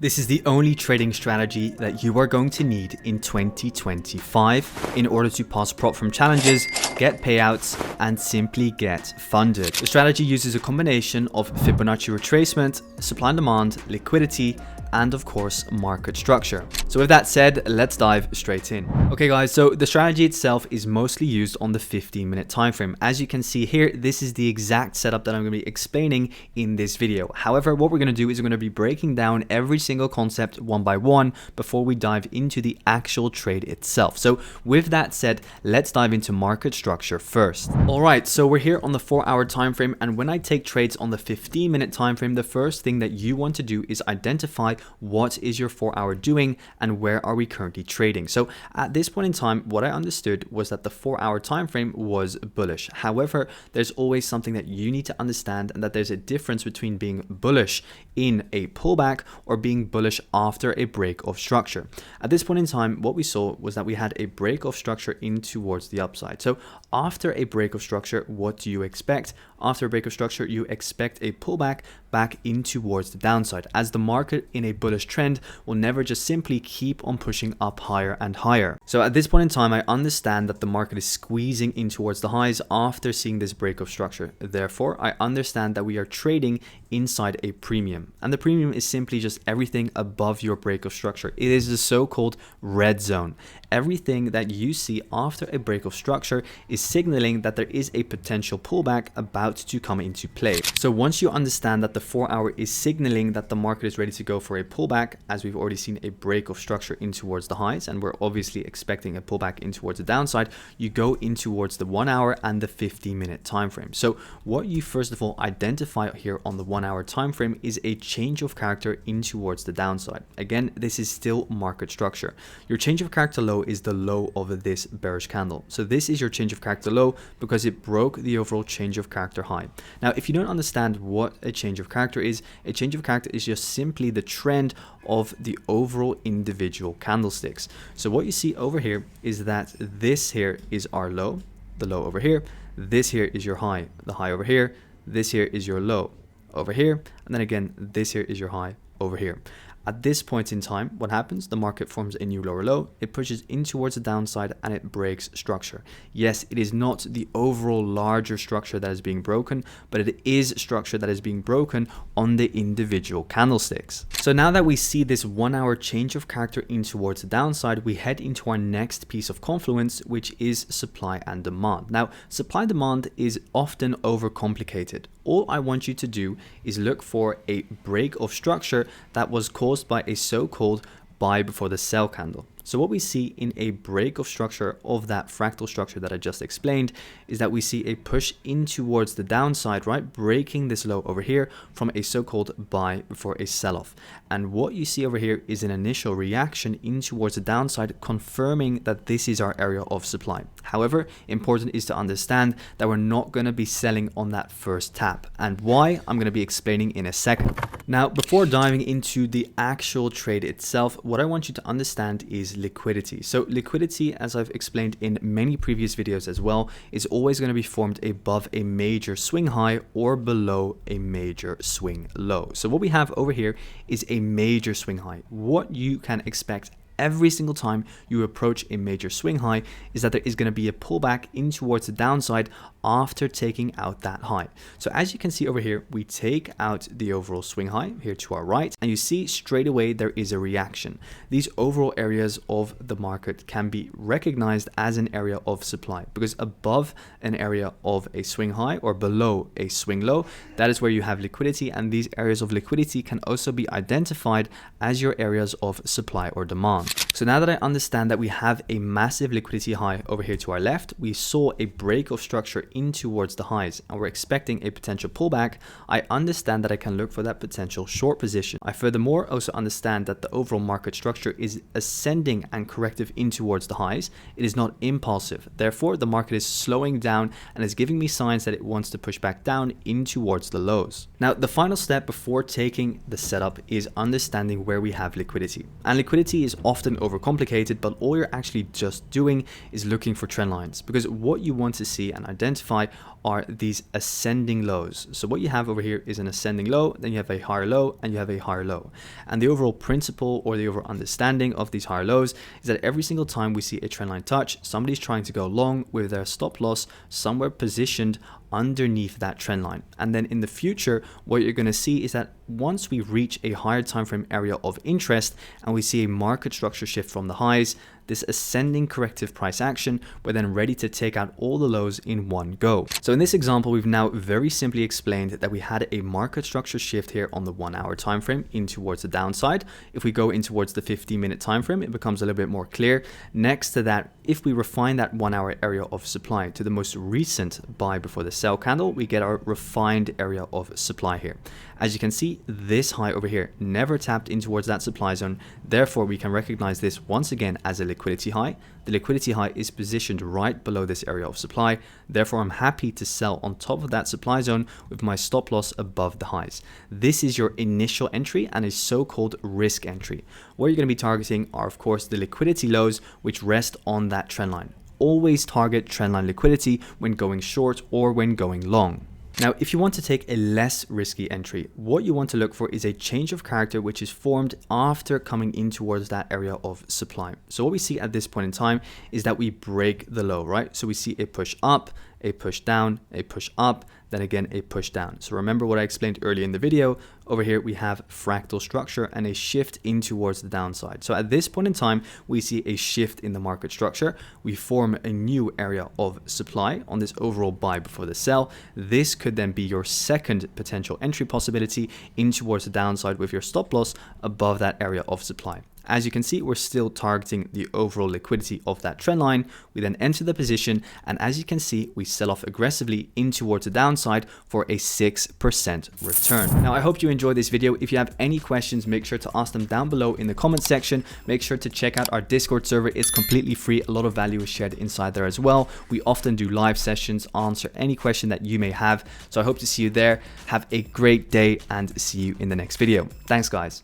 This is the only trading strategy that you are going to need in 2025 in order to pass prop from challenges, get payouts, and simply get funded. The strategy uses a combination of Fibonacci retracement, supply and demand, liquidity, and of course market structure. So with that said, let's dive straight in. Okay guys, so the strategy itself is mostly used on the 15-minute time frame. As you can see here, this is the exact setup that I'm going to be explaining in this video. However, what we're going to do is we're going to be breaking down every single concept one by one before we dive into the actual trade itself. So with that said, let's dive into market structure first. All right, so we're here on the 4-hour time frame, and when I take trades on the 15-minute time frame, the first thing that you want to do is identify what is your 4-hour doing and where are we currently trading. So at this point in time, what I understood was that the 4-hour time frame was bullish. However, there's always something that you need to understand, and that there's a difference between being bullish in a pullback or being bullish after a break of structure. At this point in time, what we saw was that we had a break of structure in towards the upside. So after a break of structure, what do you expect? After a break of structure, you expect a pullback back in towards the downside, as the market in a bullish trend will never just simply keep on pushing up higher and higher. So at this point in time, I understand that the market is squeezing in towards the highs after seeing this break of structure. Therefore, I understand that we are trading inside a premium, and the premium is simply just everything above your break of structure. It is the so-called red zone. Everything that you see after a break of structure is signaling that there is a potential pullback about to come into play. So once you understand that the 4-hour is signaling that the market is ready to go for a pullback, as we've already seen a break of structure in towards the highs, and we're obviously expecting a pullback in towards the downside, you go in towards the 1-hour and the 15-minute time frame. So what you first of all identify here on the 1-hour time frame is a change of character in towards the downside. Again, this is still market structure. Your change of character low is the low of this bearish candle. So this is your change of character low because it broke the overall change of character high. Now, if you don't understand what a change of character is, a change of character is just simply the trend of the overall individual candlesticks. So what you see over here is that this here is our low, the low over here, this here is your high, the high over here, this here is your low over here, and then again this here is your high over here. At this point in time, what happens? The market forms a new lower low, it pushes in towards the downside, and it breaks structure. Yes, it is not the overall larger structure that is being broken, but it is structure that is being broken on the individual candlesticks. So now that we see this 1-hour change of character in towards the downside, we head into our next piece of confluence, which is supply and demand. Now, supply and demand is often overcomplicated. All I want you to do is look for a break of structure that was caused by a so-called buy before the sell candle. So what we see in a break of structure of that fractal structure that I just explained is that we see a push in towards the downside, right? Breaking this low over here from a so-called buy before a sell-off. And what you see over here is an initial reaction in towards the downside, confirming that this is our area of supply. However, important is to understand that we're not going to be selling on that first tap, and why I'm going to be explaining in a second. Now, before diving into the actual trade itself, what I want you to understand is liquidity. So liquidity, as I've explained in many previous videos as well, is always going to be formed above a major swing high or below a major swing low. So what we have over here is a major swing high. What you can expect every single time you approach a major swing high is that there is going to be a pullback in towards the downside after taking out that high. So as you can see over here, we take out the overall swing high here to our right, and you see straight away there is a reaction. These overall areas of the market can be recognized as an area of supply, because above an area of a swing high or below a swing low, that is where you have liquidity, and these areas of liquidity can also be identified as your areas of supply or demand. So now that I understand that we have a massive liquidity high over here to our left, we saw a break of structure in towards the highs, and we're expecting a potential pullback, I understand that I can look for that potential short position. I furthermore also understand that the overall market structure is ascending and corrective in towards the highs. It is not impulsive. Therefore, the market is slowing down and is giving me signs that it wants to push back down in towards the lows. Now, the final step before taking the setup is understanding where we have liquidity. And liquidity is often often overcomplicated, but all you're actually just doing is looking for trend lines, because what you want to see and identify are these ascending lows. So what you have over here is an ascending low, then you have a higher low, and you have a higher low. And the overall principle or the overall understanding of these higher lows is that every single time we see a trend line touch, somebody's trying to go long with their stop loss somewhere positioned underneath that trend line. And then in the future, what you're going to see is that once we reach a higher time frame area of interest and we see a market structure shift from the highs, this ascending corrective price action, we're then ready to take out all the lows in one go. So in this example, we've now very simply explained that we had a market structure shift here on the 1 hour time frame in towards the downside. If we go in towards the 15-minute time frame, it becomes a little bit more clear. Next to that, if we refine that 1 hour area of supply to the most recent buy before the sell candle, we get our refined area of supply here. As you can see, this high over here never tapped in towards that supply zone. Therefore, we can recognize this once again as a liquidity high. The liquidity high is positioned right below this area of supply. Therefore, I'm happy to sell on top of that supply zone with my stop loss above the highs. This is your initial entry and a so-called risk entry. What you're going to be targeting are, of course, the liquidity lows, which rest on that trend line. Always target trendline liquidity when going short or when going long. Now, if you want to take a less risky entry, what you want to look for is a change of character which is formed after coming in towards that area of supply. So what we see at this point in time is that we break the low, right? So we see a push up, a push down, a push up, then again a push down. So remember what I explained earlier in the video. Over here we have fractal structure and a shift in towards the downside. So at this point in time, we see a shift in the market structure. We form a new area of supply on this overall buy before the sell. This could then be your second potential entry possibility in towards the downside with your stop loss above that area of supply. As you can see, we're still targeting the overall liquidity of that trend line. We then enter the position, and as you can see, we sell off aggressively in towards the downside for a 6% return. Now, I hope you enjoyed this video. If you have any questions, make sure to ask them down below in the comment section. Make sure to check out our Discord server. It's completely free. A lot of value is shared inside there as well. We often do live sessions, answer any question that you may have. So I hope to see you there. Have a great day and see you in the next video. Thanks, guys.